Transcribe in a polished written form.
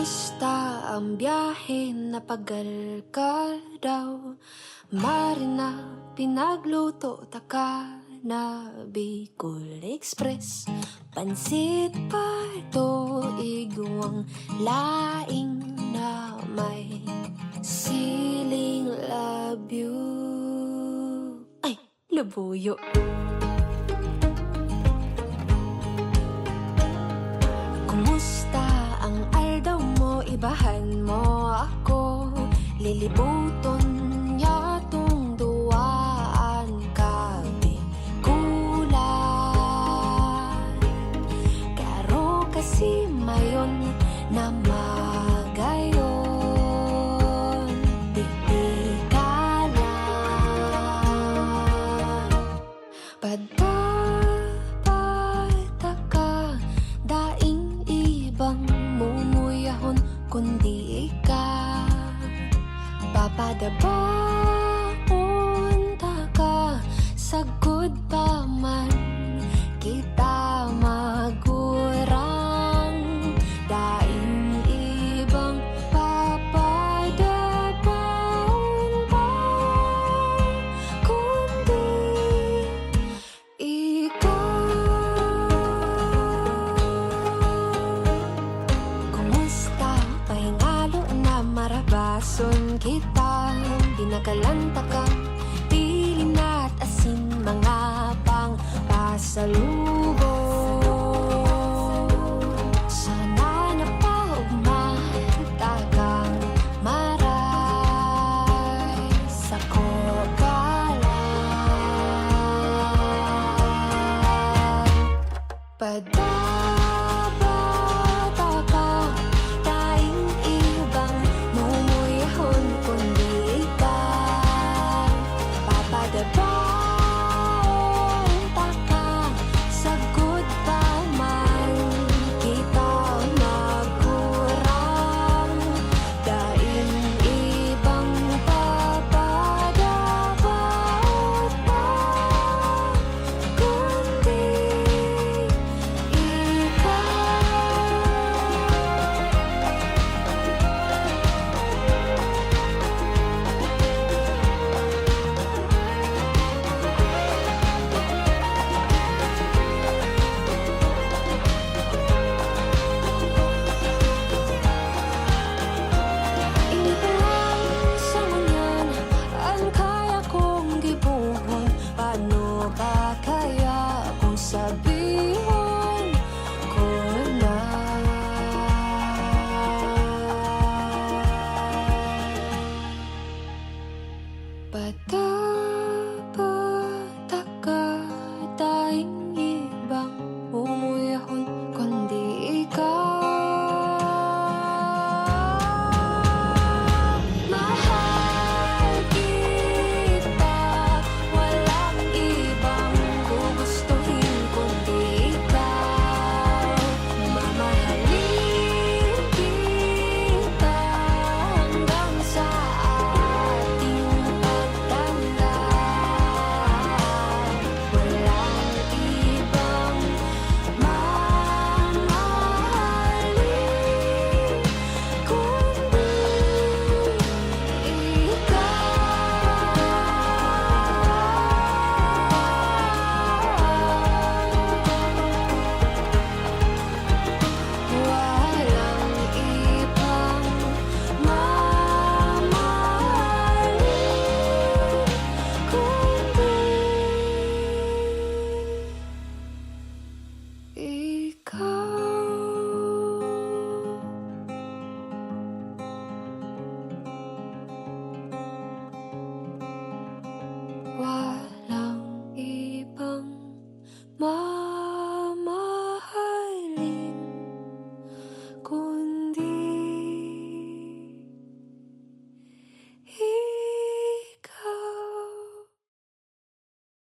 Kumusta ang biyahe? Napagal ka daw? Marina, pinagluto taka na Bicol Express. Pansit pa ito, igwang laing na may siling labyo. Ay, labuyo. Kumusta ang aldaw mo? Ibahan mo ako. Lilibuton yatong duwaan ka Bikulan. Karo kasi mayon na magayon. Titikalan padapataka daing ibang mumuyahon kundi ikaw. Papadabaon taka sagud pa man kita magurang. Daing ibang papadabaon pa kundi ikaw. Kumusta? Pahingalo na marabason kita. Dinakalanta ka, pilin at asin, mga pang pasalubong. Sana napaugmatagang maray sa kogalan. Padabata daing ibang mumuyahon kundi ikaw. Papadabaon taka sagud pa man kita magkurang. Daing ibang papadabaon pa kundi ilang sa ngunyan ang kaya kong gibuhon. Paano ba kaya kung sabihon ko na? Bata